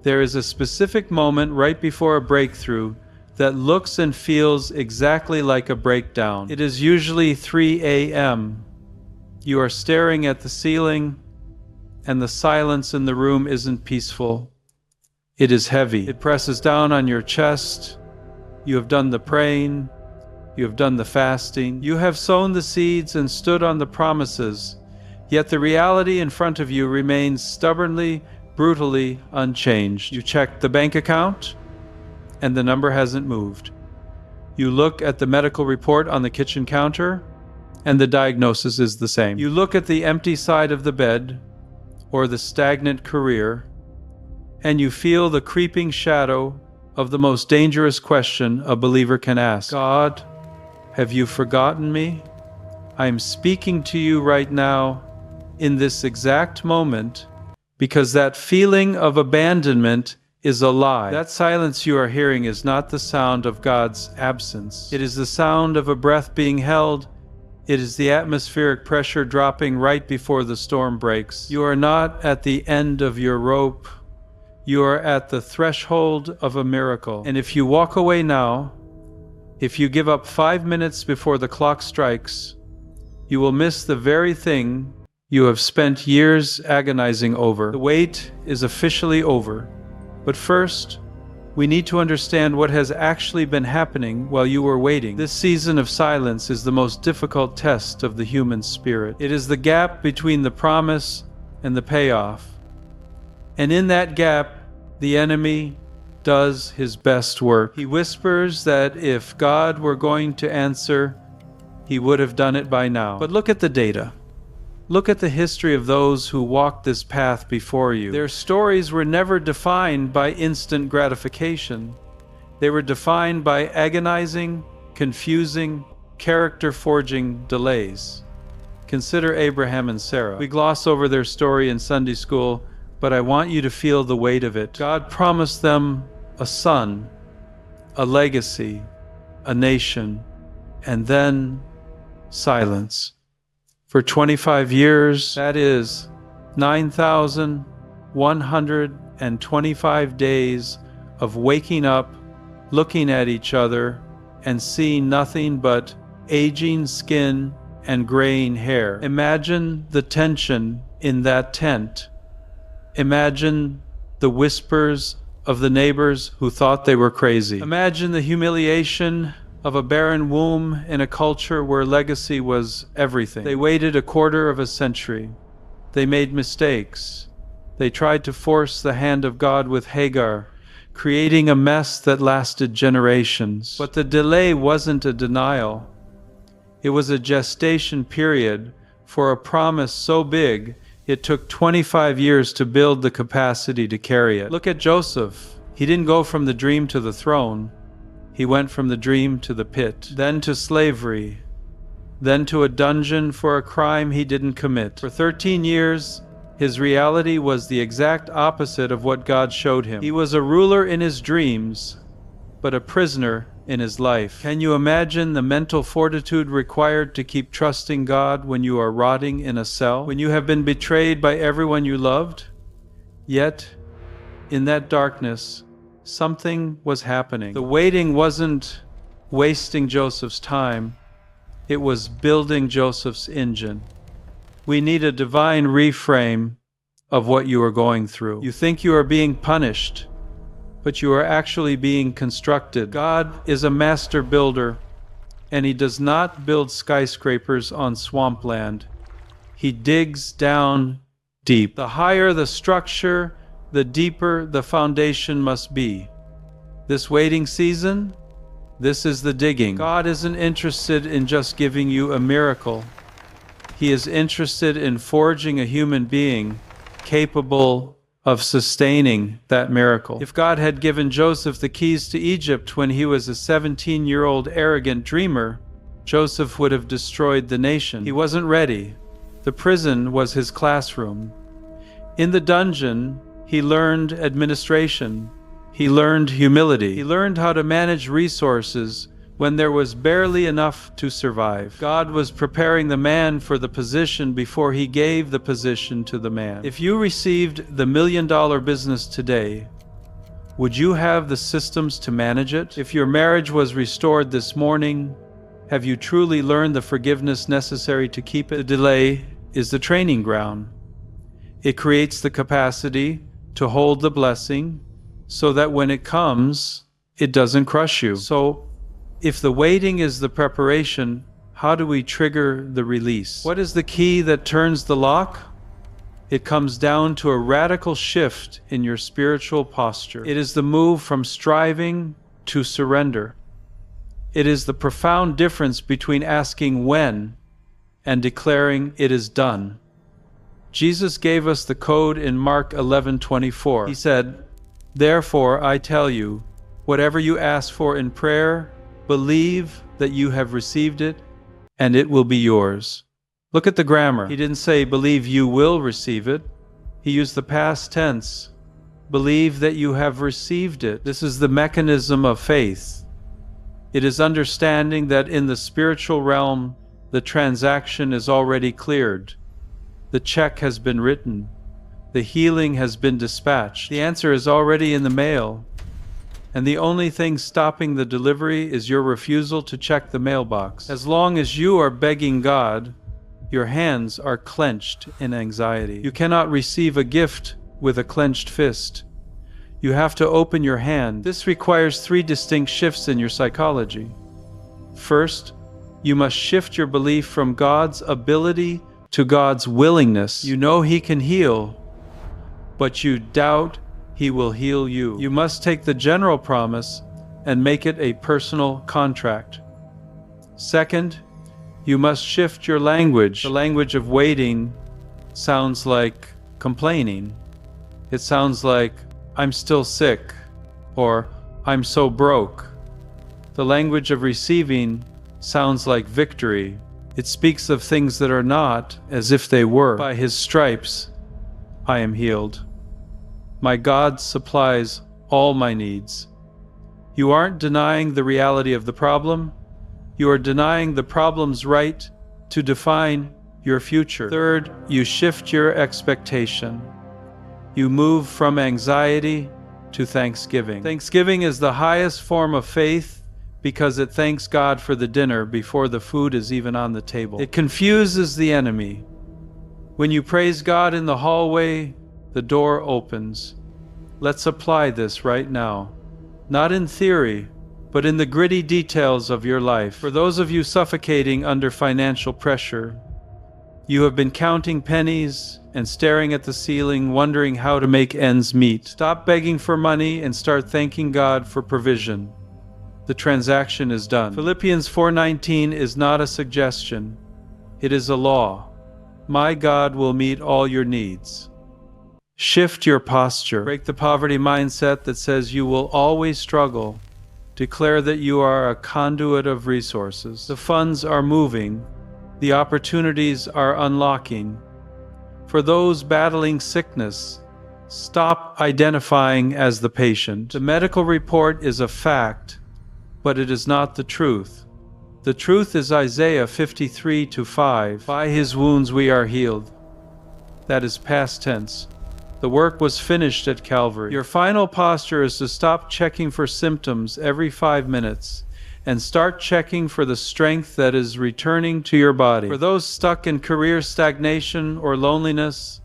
There is a specific moment right before a breakthrough that looks and feels exactly like a breakdown. It is usually 3 a.m. You are staring at the ceiling, and the silence in the room isn't peaceful. It is heavy. It presses down on your chest. You have done the praying. You have done the fasting. You have sown the seeds and stood on the promises, yet the reality in front of you remains stubbornly, brutally unchanged. You check the bank account, and the number hasn't moved. You look at the medical report on the kitchen counter, and the diagnosis is the same. You look at the empty side of the bed, or the stagnant career, and you feel the creeping shadow of the most dangerous question a believer can ask. God, have you forgotten me? I am speaking to you right now, in this exact moment, because that feeling of abandonment is a lie. That silence you are hearing is not the sound of God's absence. It is the sound of a breath being held. It is the atmospheric pressure dropping right before the storm breaks. You are not at the end of your rope. You are at the threshold of a miracle. And if you walk away now, if you give up 5 minutes before the clock strikes, you will miss the very thing you have spent years agonizing over. The wait is officially over. But first, we need to understand what has actually been happening while you were waiting. This season of silence is the most difficult test of the human spirit. It is the gap between the promise and the payoff. And in that gap, the enemy does his best work. He whispers that if God were going to answer, he would have done it by now. But look at the data. Look at the history of those who walked this path before you. Their stories were never defined by instant gratification. They were defined by agonizing, confusing, character-forging delays. Consider Abraham and Sarah. We gloss over their story in Sunday school, but I want you to feel the weight of it. God promised them a son, a legacy, a nation, and then silence. For 25 years, that is 9,125 days of waking up, looking at each other, and seeing nothing but aging skin and graying hair. Imagine the tension in that tent. Imagine the whispers of the neighbors who thought they were crazy. Imagine the humiliation of a barren womb in a culture where legacy was everything. They waited a quarter of a century. They made mistakes. They tried to force the hand of God with Hagar, creating a mess that lasted generations. But the delay wasn't a denial. It was a gestation period for a promise so big it took 25 years to build the capacity to carry it. Look at Joseph. He didn't go from the dream to the throne. He went from the dream to the pit, then to slavery, then to a dungeon for a crime he didn't commit. For 13 years, his reality was the exact opposite of what God showed him. He was a ruler in his dreams, but a prisoner in his life. Can you imagine the mental fortitude required to keep trusting God when you are rotting in a cell? When you have been betrayed by everyone you loved? Yet, in that darkness, something was happening. The waiting wasn't wasting Joseph's time. It was building Joseph's engine. We need a divine reframe of what you are going through. You think you are being punished, but you are actually being constructed. God is a master builder, and he does not build skyscrapers on swampland. He digs down deep. The higher the structure, the deeper the foundation must be. This waiting season, this is the digging. God isn't interested in just giving you a miracle. He is interested in forging a human being capable of sustaining that miracle. If God had given Joseph the keys to Egypt when he was a 17-year-old arrogant dreamer, Joseph would have destroyed the nation. He wasn't ready. The prison was his classroom. In the dungeon, he learned administration. He learned humility. He learned how to manage resources when there was barely enough to survive. God was preparing the man for the position before he gave the position to the man. If you received the $1 million business today, Would you have the systems to manage it? If your marriage was restored this morning, have you truly learned the forgiveness necessary to keep it? The delay is the training ground. It creates the capacity to hold the blessing so that when it comes, it doesn't crush you. So, if the waiting is the preparation, how do we trigger the release? What is the key that turns the lock? It comes down to a radical shift in your spiritual posture. It is the move from striving to surrender. It is the profound difference between asking when and declaring it is done. Jesus gave us the code in Mark 11:24. He said, "Therefore I tell you, whatever you ask for in prayer, believe that you have received it, and it will be yours." Look at the grammar. He didn't say, "Believe you will receive it." He used the past tense. Believe that you have received it. This is the mechanism of faith. It is understanding that in the spiritual realm, the transaction is already cleared. The check has been written. The healing has been dispatched. The answer is already in the mail. And the only thing stopping the delivery is your refusal to check the mailbox. As long as you are begging God, your hands are clenched in anxiety. You cannot receive a gift with a clenched fist. You have to open your hand. This requires 3 distinct shifts in your psychology. First, you must shift your belief from God's ability to God's willingness. You know He can heal, but you doubt He will heal you. You must take the general promise and make it a personal contract. Second, you must shift your language. The language of waiting sounds like complaining. It sounds like, "I'm still sick," or "I'm so broke." The language of receiving sounds like victory. It speaks of things that are not as if they were. "By His stripes, I am healed. My God supplies all my needs." You aren't denying the reality of the problem. You are denying the problem's right to define your future. Third, you shift your expectation. You move from anxiety to thanksgiving. Thanksgiving is the highest form of faith because it thanks God for the dinner before the food is even on the table. It confuses the enemy. When you praise God in the hallway, the door opens. Let's apply this right now. Not in theory, but in the gritty details of your life. For those of you suffocating under financial pressure, you have been counting pennies and staring at the ceiling, wondering how to make ends meet. Stop begging for money and start thanking God for provision. The transaction is done. Philippians 4:19 is not a suggestion. It is a law. My God will meet all your needs. Shift your posture. Break the poverty mindset that says you will always struggle. Declare that you are a conduit of resources. The funds are moving. The opportunities are unlocking. For those battling sickness, stop identifying as the patient. The medical report is a fact, but it is not the truth. The truth is Isaiah 53:5. By His wounds we are healed. That is past tense. The work was finished at Calvary. Your final posture is to stop checking for symptoms every 5 minutes and start checking for the strength that is returning to your body. For those stuck in career stagnation or loneliness,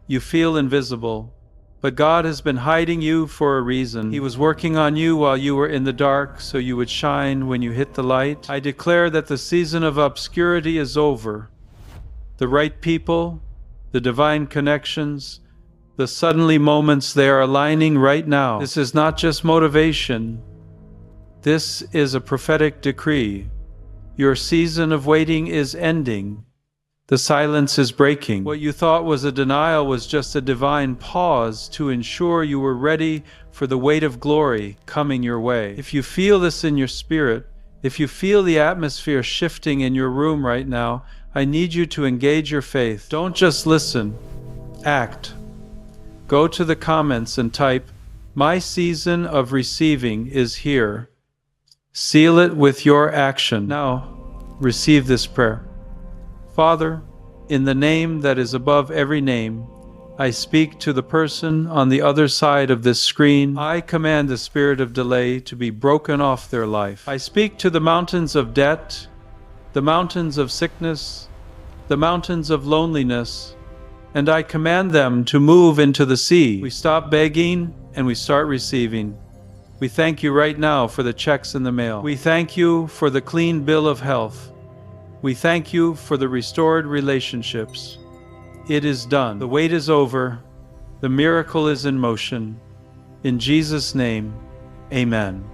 you feel invisible, but God has been hiding you for a reason. He was working on you while you were in the dark so you would shine when you hit the light. I declare that the season of obscurity is over. The right people, the divine connections, the suddenly moments, they are aligning right now. This is not just motivation. This is a prophetic decree. Your season of waiting is ending. The silence is breaking. What you thought was a denial was just a divine pause to ensure you were ready for the weight of glory coming your way. If you feel this in your spirit, if you feel the atmosphere shifting in your room right now, I need you to engage your faith. Don't just listen. Act. Go to the comments and type, "My season of receiving is here." Seal it with your action. Now, receive this prayer. Father, in the name that is above every name, I speak to the person on the other side of this screen. I command the spirit of delay to be broken off their life. I speak to the mountains of debt, the mountains of sickness, the mountains of loneliness, and I command them to move into the sea. We stop begging and we start receiving. We thank you right now for the checks in the mail. We thank you for the clean bill of health. We thank you for the restored relationships. It is done. The wait is over. The miracle is in motion. In Jesus' name, amen.